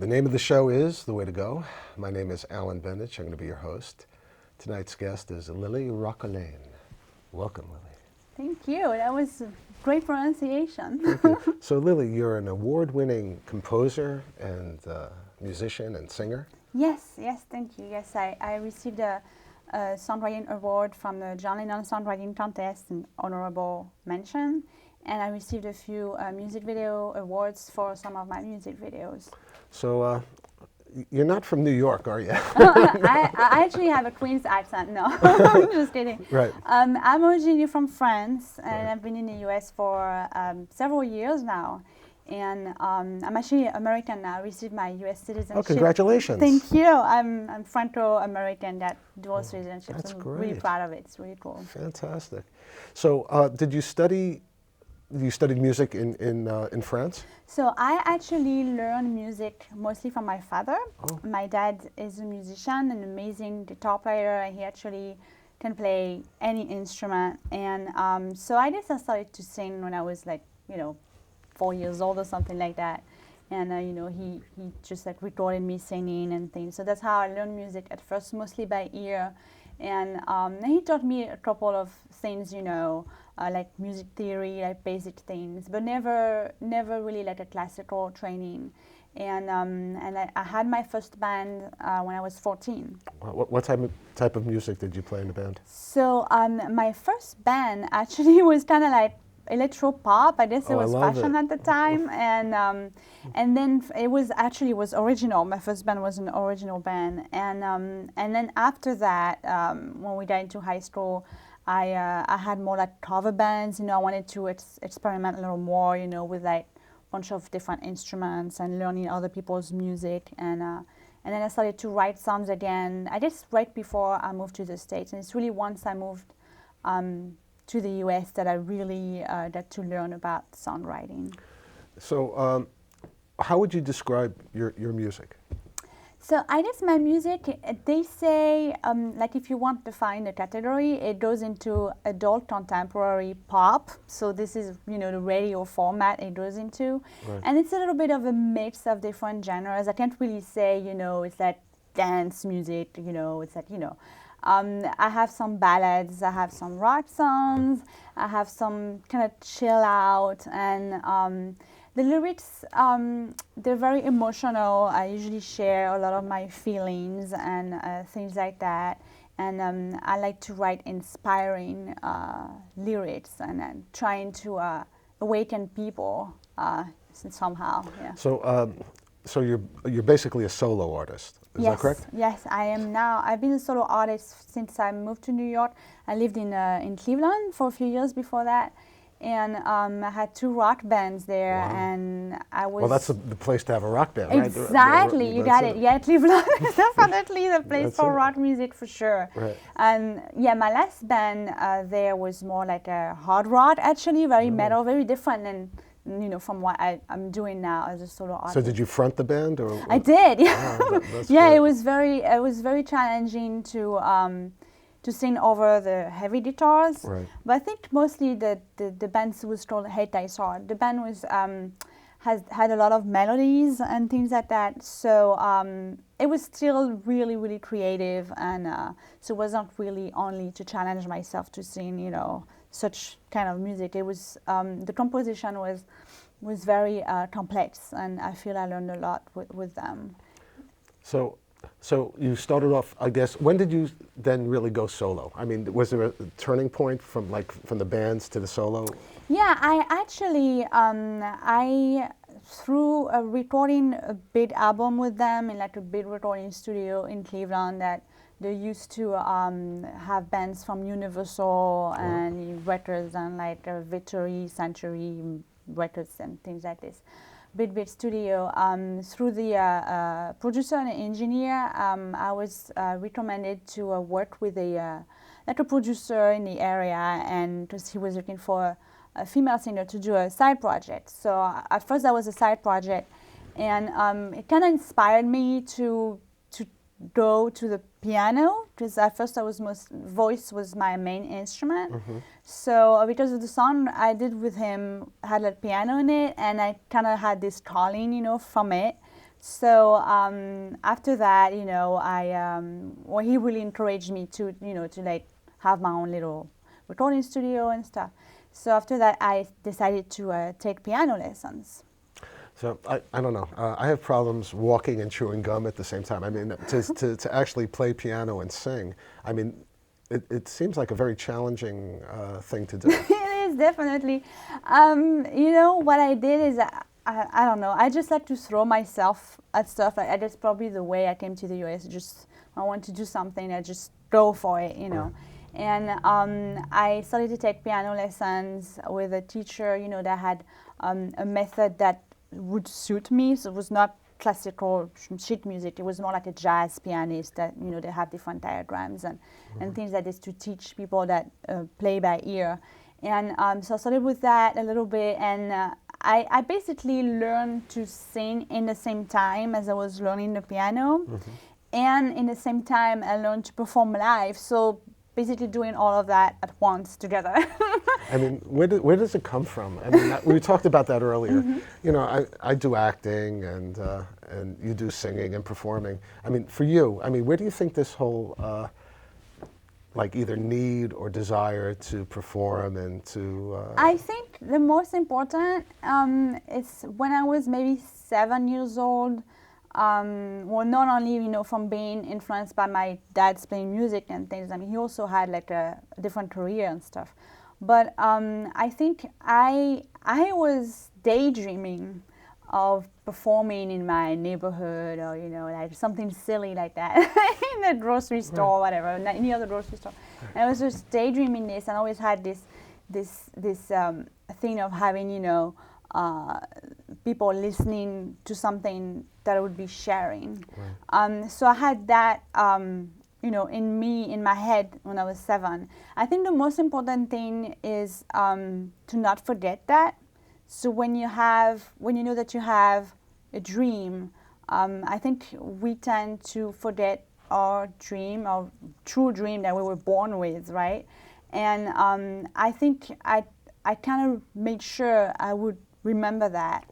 name of the show is The Way to Go. My name is Alan Bendich. I'm going to be your host. Tonight's guest is LiLi Roquelin. Welcome, LiLi. Thank you. That was a great pronunciation. Thank you. So, LiLi, you're an award-winning composer and musician and singer. Yes, thank you. Yes, I received a songwriting award from the John Lennon Songwriting Contest, an honorable mention, and I received a few music video awards for some of my music videos. So, you're not from New York, are you? I actually have a Queen's accent. No, I'm just kidding. Right. I'm originally from France, and I've been in the U.S. for several years now. And I'm actually American now. I received my U.S. citizenship. Oh, congratulations. Thank you. I'm Franco-American, that dual citizenship. That's so I'm great. really proud of it. It's really cool. Fantastic. So, did you studied music in France? So I actually learned music mostly from my father. Oh. My dad is a musician, an amazing guitar player, and he actually can play any instrument. And so I guess I started to sing when I was 4 years old or something like that. And he just recorded me singing and things. So that's how I learned music at first, mostly by ear. And he taught me a couple of things, like music theory, like basic things, but never really like a classical training. And I had my first band when I was 14. What type of music did you play in the band? So my first band actually was kind of like electro pop. I guess it was fashion at the time, and then it was original. My first band was an original band, and then after that, when we got into high school, I had more like cover bands. I wanted to experiment a little more, with like a bunch of different instruments and learning other people's music, and then I started to write songs again. I guess right before I moved to the States, and it's really once I moved to the U.S. that I really got to learn about songwriting. So, how would you describe your music? So I guess my music, they say, if you want to find a category, it goes into adult contemporary pop. So this is, the radio format it goes into. Right. And it's a little bit of a mix of different genres. I can't really say, it's like dance music, it's like, I have some ballads, I have some rock songs, I have some kind of chill out, and the lyrics, they're very emotional. I usually share a lot of my feelings and things like that, and I like to write inspiring lyrics and trying to awaken people somehow. Yeah. So you're basically a solo artist. Is that correct? Yes, I am now. I've been a solo artist since I moved to New York. I lived in Cleveland for a few years before that, and I had 2 rock bands there. Wow. And I was. Well, that's the place to have a rock band, right? Exactly, you got it. Yeah, Cleveland is definitely the place for rock music for sure. Right. And yeah, my last band there was more like a hard rock, actually, very metal, very different than from what I'm doing now as a solo artist. So did you front the band, or? I did. Yeah, wow, that's yeah. great. It was very challenging to sing over the heavy guitars. Right. But I think mostly the band was called Hey Dice Hard. The band was had a lot of melodies and things like that. So it was still really, really creative, and so it wasn't really only to challenge myself to sing, such kind of music. It was the composition was very complex, and I feel I learned a lot with them. So you started off, I guess. When did you then really go solo? I mean, was there a turning point from the bands to the solo? Yeah, I actually through recording a big album with them in like a big recording studio in Cleveland that. They used to have bands from Universal and records and like Victory, Century records and things like this. Big studio. Through the producer and engineer, I was recommended to work with a producer in the area, and because he was looking for a female singer to do a side project. So at first that was a side project, and it kind of inspired me to go to the piano, because at first voice was my main instrument. Mm-hmm. So because of the song I did with him had a piano in it, and I kind of had this calling, from it So after that, well, he really encouraged me to, to like have my own little recording studio and stuff. So after that, I decided to take piano lessons. So I don't know. I have problems walking and chewing gum at the same time. I mean, to actually play piano and sing, I mean, it seems like a very challenging thing to do. It is definitely. What I did is I don't know. I just like to throw myself at stuff. Like that's probably the way I came to the US. Just I want to do something. I just go for it, Right. And I started to take piano lessons with a teacher, that had a method that would suit me. So it was not classical sheet music. It was more like a jazz pianist that, they have different diagrams and things like this to teach people that play by ear. And so I started with that a little bit, and I basically learned to sing in the same time as I was learning the piano. Mm-hmm. And in the same time, I learned to perform live. So basically doing all of that at once together. I mean, where does it come from? I mean, we talked about that earlier. Mm-hmm. I do acting and you do singing and performing. I mean, for you, I mean, where do you think this whole like either need or desire to perform and to... I think the most important is when I was maybe 7 years old. Well, not only, from being influenced by my dad's playing music and things. I mean, he also had like a different career and stuff. But I think I was daydreaming of performing in my neighborhood or, like something silly like that in the grocery store or whatever, any other grocery store. And I was just daydreaming this, and I always had this thing of having, people listening to something that I would be sharing. Right. So I had that, in my head when I was 7. I think the most important thing is to not forget that. So when you know that you have a dream, I think we tend to forget our dream, our true dream that we were born with, right? And I think I kind of made sure I would remember that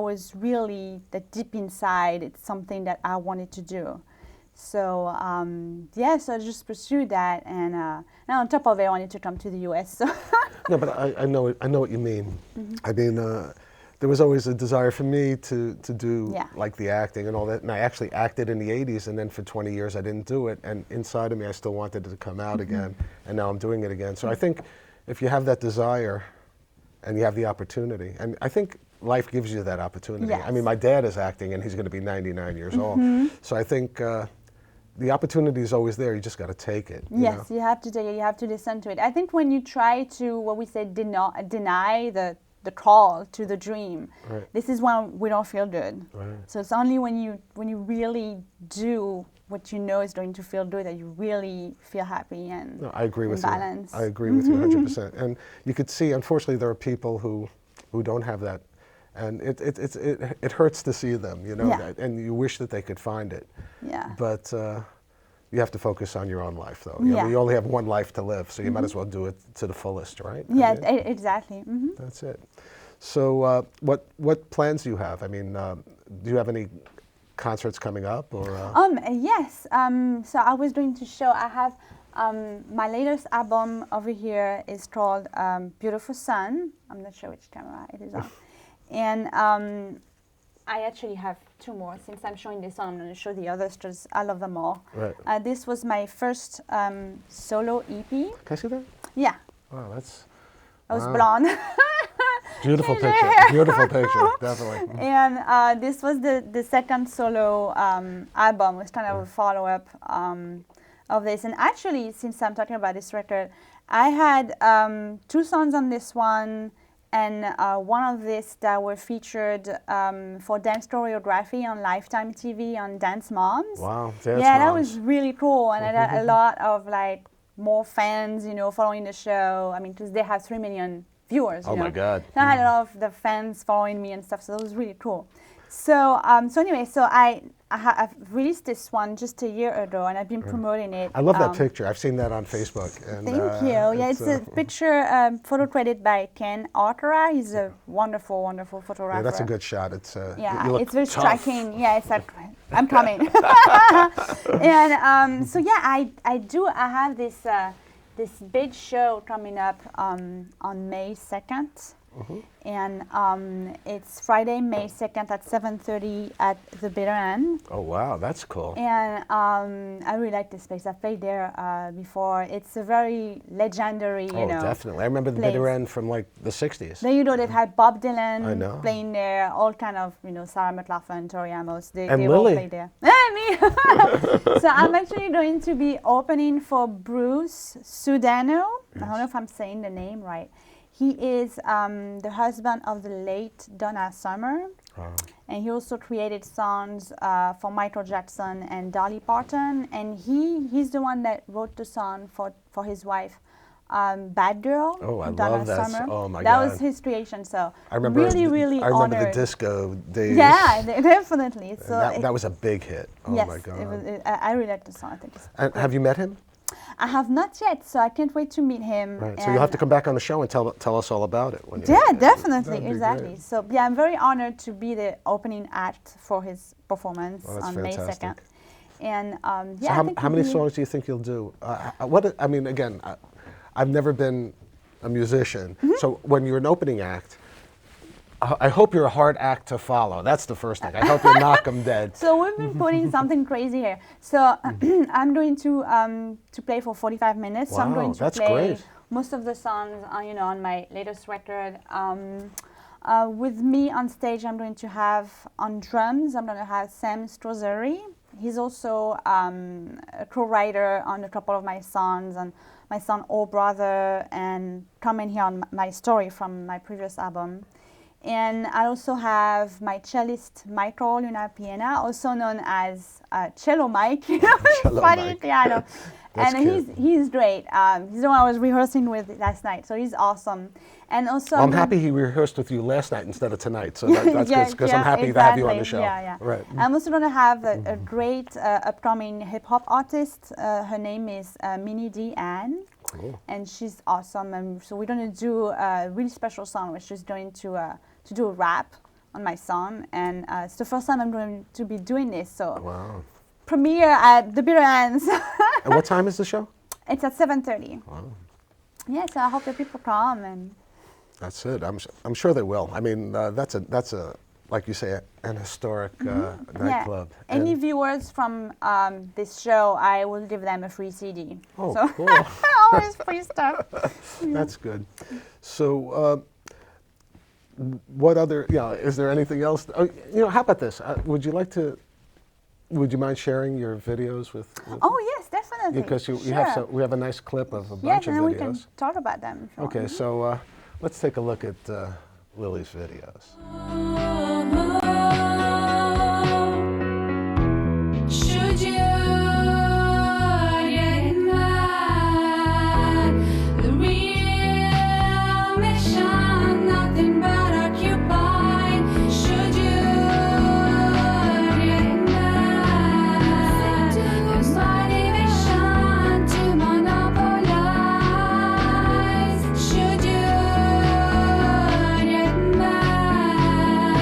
was really that deep inside. It's something that I wanted to do. So so I just pursued that, and now on top of it, I wanted to come to the U.S. So. No, but I know what you mean. Mm-hmm. I mean, there was always a desire for me to do like the acting and all that, and I actually acted in the 80s, and then for 20 years I didn't do it, and inside of me I still wanted it to come out again, and now I'm doing it again. So I think if you have that desire and you have the opportunity, and I think life gives you that opportunity. Yes. I mean, my dad is acting, and he's going to be 99 years old. So I think the opportunity is always there. You just got to take it. Yes, you have to take it. You have to listen to it. I think when you try to, what we say, deny the call to the dream, right. This is when we don't feel good. Right. So it's only when you really do what you know is going to feel good that you really feel happy and I agree with balance. You. I agree with you 100%. And you could see, unfortunately, there are people who don't have that. And it hurts to see them, that, and you wish that they could find it. Yeah. But you have to focus on your own life, though. You only have one life to live, so you might as well do it to the fullest, right? Yeah, exactly. Mm-hmm. That's it. So what plans do you have? I mean, do you have any concerts coming up? Or yes. So I was going to show, I have my latest album over here is called Beautiful Sun. I'm not sure which camera it is on. And I actually have 2 more. Since I'm showing this one, I'm going to show the others because I love them all. Right. This was my first solo EP. Can I see that? Yeah. Wow, that's... I was blonde. Beautiful picture. Beautiful picture, definitely. And this was the second solo album. It was kind of a follow-up of this. And actually, since I'm talking about this record, I had 2 songs on this one, and one of this that were featured for dance choreography on Lifetime TV on Dance Moms. Wow, Dance Moms. Yeah, that was really cool, and I had a lot of more fans, following the show. I mean, because they have 3 million viewers. Oh my God! So I had a lot of the fans following me and stuff. So that was really cool. So anyway, so I I've released this one just a year ago, and I've been promoting it. I love that picture. I've seen that on Facebook. And, thank you. Yeah, it's a picture, photo credit by Ken Arthur. He's a wonderful, wonderful photographer. Yeah, that's a good shot. It's it's very tough. striking. Yeah, it's like I'm coming. And so yeah, I have this this big show coming up on May 2nd. And it's Friday, May 2nd at 7:30 at the Bitter End. Oh, wow, that's cool. And I really like this place. I've played there before. It's a very legendary, Oh, definitely. I remember the Bitter End from like the 60s. Then they've had Bob Dylan playing there, all kind of, Sarah McLachlan, Tori Amos. They all LiLi. play there. Me! So I'm actually going to be opening for Bruce Sudano. Yes. I don't know if I'm saying the name right. He is the husband of the late Donna Summer, and he also created songs for Michael Jackson and Dolly Parton, and he's the one that wrote the song for his wife, Bad Girl. Oh, I Donna love that. Summer. Oh, my that God. was his creation, so I remember really I remember honored. the disco days. Yeah, definitely. So that was a big hit. Oh, yes, my God. I really like the song. I think it's and have you met him? I have not yet, so I can't wait to meet him. Right. So you'll have to come back on the show and tell us all about it. When Definitely, exactly. Great. So yeah, I'm very honored to be the opening act for his performance on May 2nd. And so how many songs do you think you'll do? Again, I've never been a musician, so when you're an opening act, I hope you're a hard act to follow. That's the first thing. I hope you knock them dead. So we've been putting something crazy here. So I'm going to play for 45 minutes. Wow, so I'm going to play great. most of the songs, on my latest record. With me on stage, I'm going to have on drums. I'm going to have Sam Strozeri. He's also a co-writer on a couple of my songs, and my song "Oh Brother," and Come and Hear on My Story from my previous album. And I also have my cellist Michael Luna-Piena, also known as Cello Mike. Cello Mike. Piano. And cute. he's great. He's the one I was rehearsing with last night, so he's awesome. And also, I'm happy he rehearsed with you last night instead of tonight, so that's good, because I'm happy to have you on the show. Yeah. Right. I'm also going to have a great upcoming hip-hop artist. Her name is Minnie D. Ann. Cool. And she's awesome. And so we're going to do a really special song, which is going to do a rap on my song. And it's the first time I'm going to be doing this. So premiere at the Bitter Ends. And what time is the show? It's at 7:30. Wow. Yeah, so I hope that people come. And that's it. I'm sure they will. I mean, that's a like you say, an historic nightclub. Yeah. Any viewers from this show, I will give them a free CD. Oh, so cool. Always free stuff. That's good. So, what other? Is there anything else? How about this? Would you mind sharing your videos with Oh yes, definitely. Because we have a nice clip of a bunch of videos. Yes, and we can talk about them. Okay, so let's take a look at Lily's videos. Should you get mad? The real mission, nothing but occupied. Should you get mad? There's motivation to monopolize. Should you get mad?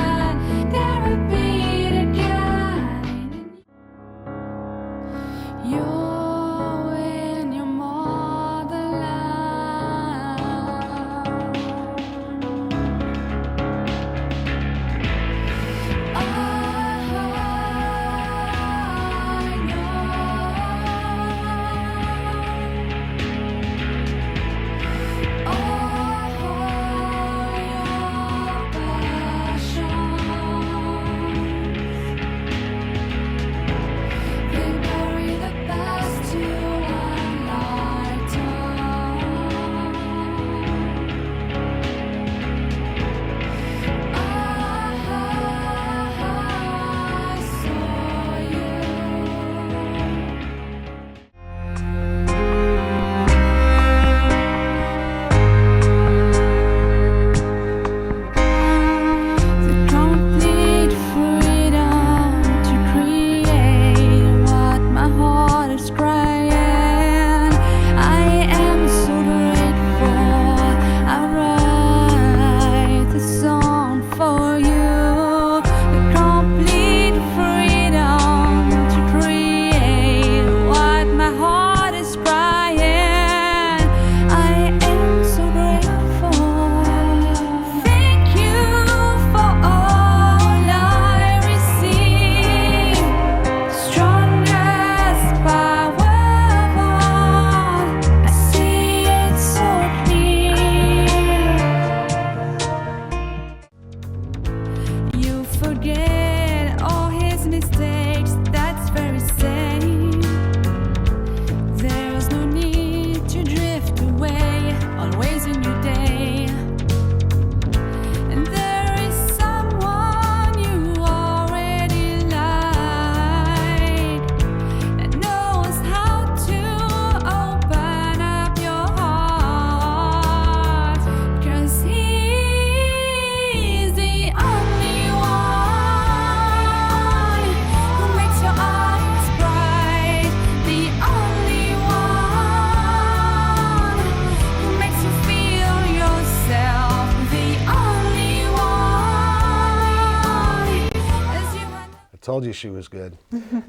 told you she was good.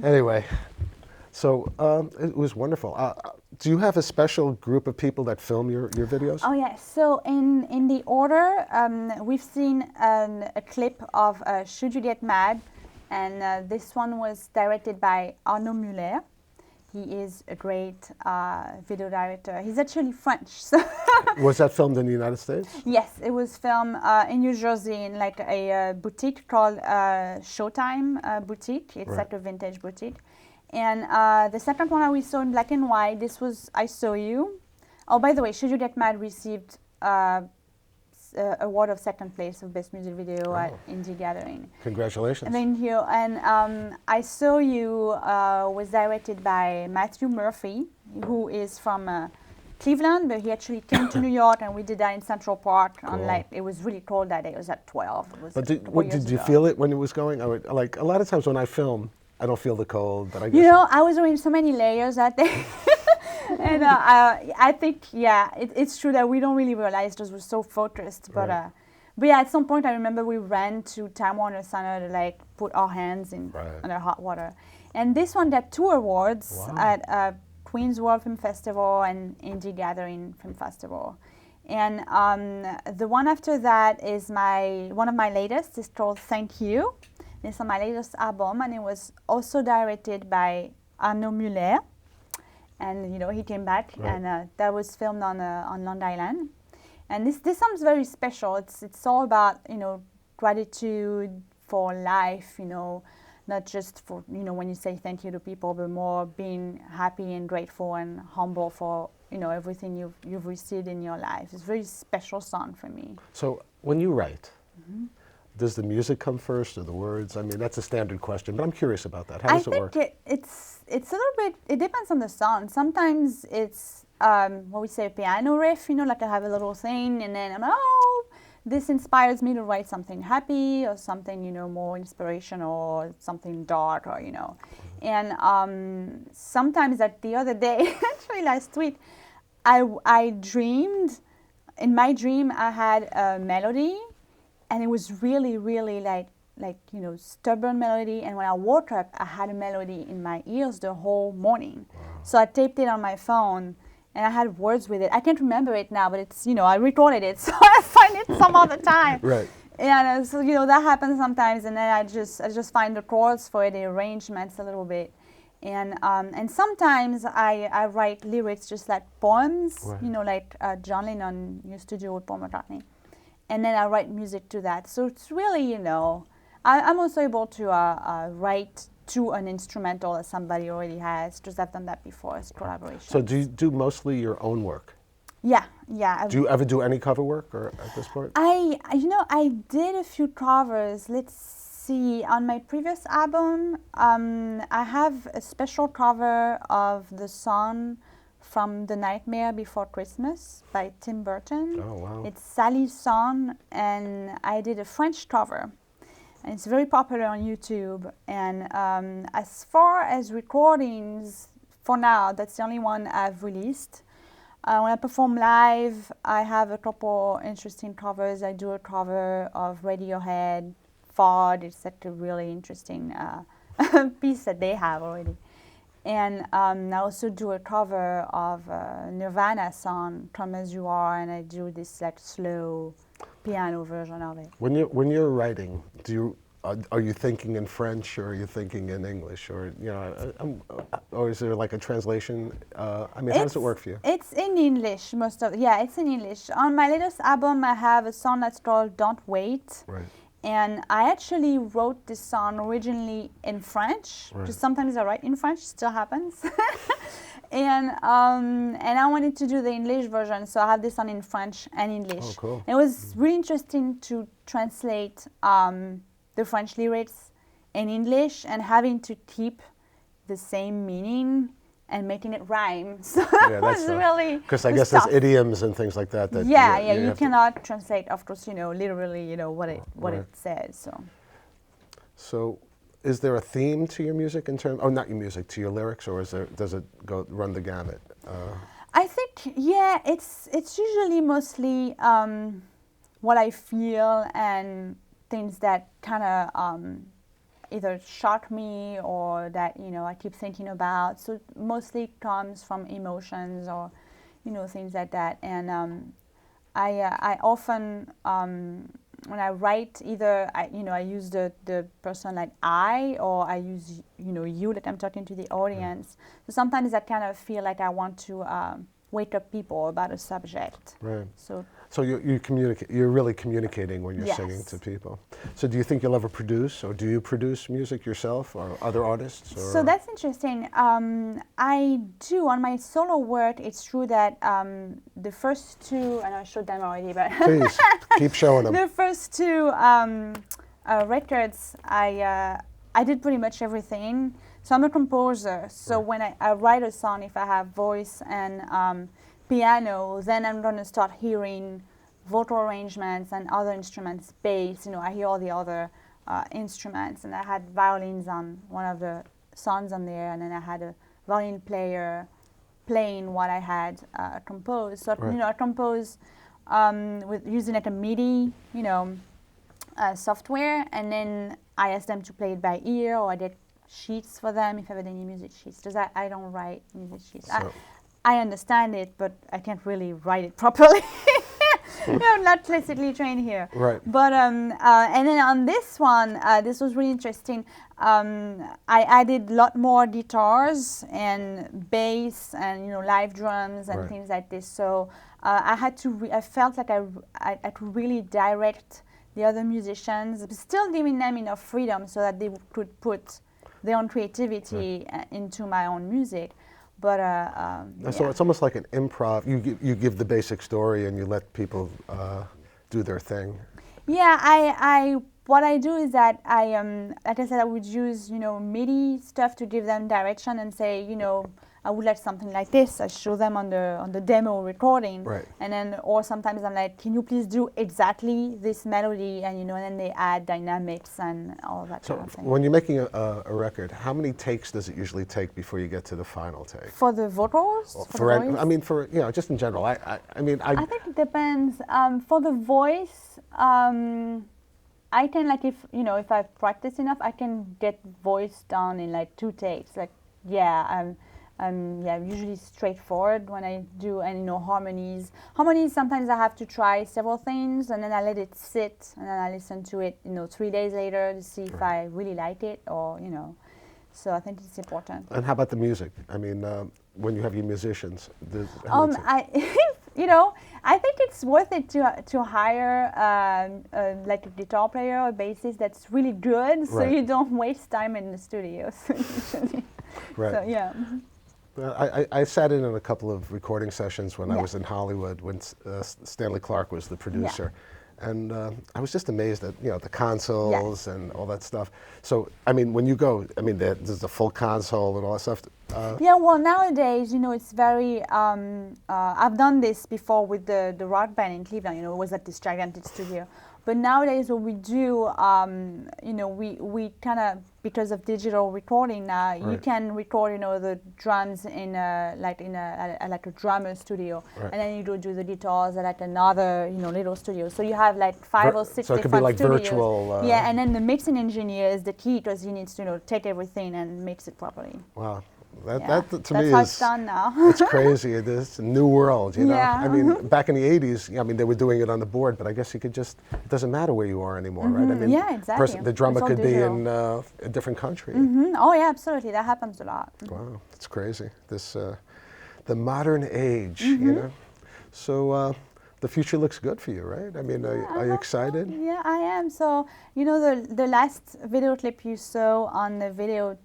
Anyway, so it was wonderful. Do you have a special group of people that film your videos? Oh yes. So in the order, we've seen a clip of Should You Get Mad, and this one was directed by Arnaud Muller. He is a great video director. He's actually French. So Was that filmed in the United States? yes, it was filmed in New Jersey in like a boutique called Showtime Boutique. It's Right. like a vintage boutique. And the second one we saw in black and white, this was I Saw You. Oh, by the way, Should You Get Mad received award of second place of best music video at Indie Gathering. Congratulations. Thank you. And I Saw You was directed by Matthew Murphy, who is from Cleveland, but he actually came to New York, and we did that in Central Park. Cool. On like it was really cold that day. It was at 12. It was But years did you ago. feel it when it was going? Like a lot of times when I film, I don't feel the cold, but I guess You know, I was wearing so many layers that day. And I think, yeah, it's true that we don't really realize because we're so focused. But Right. but yeah, at some point I remember we ran to Time Warner Center to like put our hands in Right. under hot water. And this one got 2 awards Wow. at Queen's World Film Festival and Indie Gathering Film Festival. And the one after that is one of my latest. It's called Thank You. It's on my latest album, and it was also directed by Arnaud Muller. And you know, he came back, Right. and that was filmed on Long Island. And this sounds very special. It's all about, you know, gratitude for life. You know, not just for, you know, when you say thank you to people, but more being happy and grateful and humble for, you know, everything you've received in your life. It's a very special song for me. So when you write, does the music come first or the words? I mean, that's a standard question, but I'm curious about that. How does it work? I think it's a little bit, it depends on the song. Sometimes it's what we say, a piano riff, you know, like I have a little thing, and then this inspires me to write something happy or something, you know, more inspirational or something dark, or, you know. And sometimes, like the other day, actually last week, I dreamed, in my dream I had a melody, and it was really, really like, you know, stubborn melody. And when I woke up, I had a melody in my ears the whole morning. Wow. So I taped it on my phone, and I had words with it. I can't remember it now, but it's, you know, I recorded it, so I find it some other time. Right. And so, you know, that happens sometimes, and then I just find the chords for it, the arrangements a little bit. And sometimes I write lyrics just like poems, Right. you know, like John Lennon used to do with Paul McCartney. And then I write music to that. So it's really, you know, I'm also able to write to an instrumental that somebody already has, because I've done that before as collaboration. So do you do mostly your own work? Yeah. Do you ever do any cover work or at this point? I did a few covers. Let's see. On my previous album, I have a special cover of the song from The Nightmare Before Christmas by Tim Burton. Oh, wow. It's Sally's song, and I did a French cover. And it's very popular on YouTube. And as far as recordings, for now, that's the only one I've released. When I perform live, I have a couple interesting covers. I do a cover of Radiohead, Ford. It's like a really interesting piece that they have already. And I also do a cover of Nirvana song, Come As You Are, and I do this like slow piano version of it. When you're writing, are you thinking in French or are you thinking in English, or or is there like a translation? I mean, how does it work for you? It's in English most of it's in English. On my latest album, I have a song that's called Don't Wait. Right. And I actually wrote this song originally in French, because sometimes I write in French, still happens. And I wanted to do the English version, so I have this song in French and English. Oh, cool. And it was really interesting to translate the French lyrics in English and having to keep the same meaning and making it rhyme. So that was really, because I guess there's idioms and things like that. You cannot translate, of course, you know, literally, you know, what it says. So, is there a theme to your music in terms? Oh, not your music, to your lyrics, or does it run the gamut? I think it's usually mostly what I feel and things that kind of either shock me or that I keep thinking about. So mostly comes from emotions or things like that. And I often when I write, either I use the person like I, or I use you, that I'm talking to the audience. So sometimes I kind of feel like I want to wake up people about a subject. Right. So you communicate. You're really communicating when you're singing to people. So do you think you'll ever produce, or do you produce music yourself, or other artists? Or? So that's interesting. I do on my solo work. It's true that the first two, and I showed them already, but please keep showing them. The first two records, I did pretty much everything. So I'm a composer. So when I write a song, if I have voice and piano, then I'm going to start hearing vocal arrangements and other instruments, bass. I hear all the other instruments, and I had violins on one of the songs on there, and then I had a violin player playing what I had composed. So I compose with using like a MIDI, software, and then I ask them to play it by ear, or I did sheets for them if I had any music sheets, because I don't write music sheets. So I understand it, but I can't really write it properly. I'm not classically trained here. Right. But and then on this one, this was really interesting. I added a lot more guitars and bass and live drums and things like this. So I had to. I felt like I could really direct the other musicians, but still giving them enough freedom so that they could put their own creativity into my own music. But so it's almost like an improv. You give the basic story and you let people do their thing. Yeah, I what I do is that I like I said, I would use MIDI stuff to give them direction and say I would like something like this. I show them on the demo recording, and then or sometimes I'm like, can you please do exactly this melody, and and then they add dynamics and all that kind of thing. When you're making a record, how many takes does it usually take before you get to the final take? For the vocals? I mean, for just in general. I think it depends. For the voice, I can if I practice enough, I can get voice down in like 2 takes. I'm usually straightforward when I do, and harmonies. Harmonies, sometimes I have to try several things, and then I let it sit, and then I listen to it 3 days later to see if I really like it, or So I think it's important. And how about the music? I mean, when you have your musicians, I think it's worth it to hire like a guitar player or bassist that's really good, so you don't waste time in the studio. Right. So yeah. I sat in on a couple of recording sessions when I was in Hollywood when Stanley Clarke was the producer. And I was just amazed at the consoles and all that stuff. So I mean, when you go, I mean, there's a full console and all that stuff. Well, nowadays, it's very. I've done this before with the rock band in Cleveland. It was at this gigantic studio. But nowadays, what we do, we kind of, because of digital recording now, you can record, the drums in like a drummer studio, and then you do the guitars at like another, little studio. So you have like 5 or 6 so it different could be like studios. virtual. And then the mixing engineer is the key, because he needs to, take everything and mix it properly. Wow. That to That's me how is it's done now. it's crazy. It's a new world, Yeah. I mean, back in the 80s, I mean, they were doing it on the board, but I guess you could just, it doesn't matter where you are anymore, right? I mean, exactly. The drummer It's all could be digital. in a different country. Oh yeah, absolutely. That happens a lot. Wow, it's crazy. This, the modern age, So the future looks good for you, right? I mean, are you excited? Yeah, I am. So, the last video clip you saw on the video,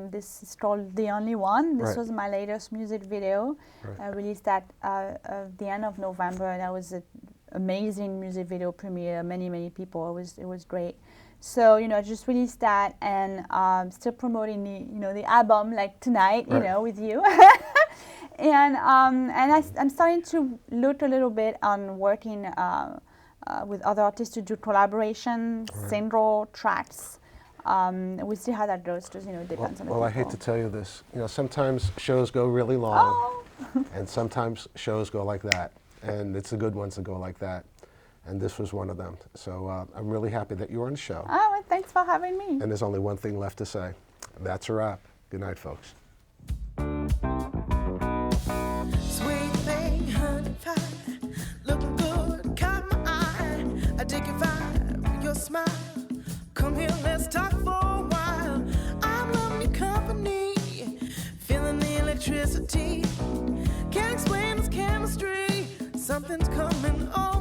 this is called The Only One. This was my latest music video. I released that the end of November, and that was an amazing music video premiere. Many people. It was great. So, I just released that, and still promoting the album like tonight, with you. And I'm starting to look a little bit on working with other artists to do collaboration, single tracks. We'll see how that goes, because it depends on the people. I hate to tell you this. Sometimes shows go really long, and sometimes shows go like that, and it's the good ones that go like that. and this was one of them. So I'm really happy that you're on the show. Oh, well, thanks for having me. And there's only one thing left to say. That's a wrap. Good night, folks. Sweet thing, honey pie, looking good, caught my eye. I dig your vibe, your smile. Come here, let's talk for a while. I'm loving your company, feeling the electricity. Can't explain this chemistry. Something's coming over.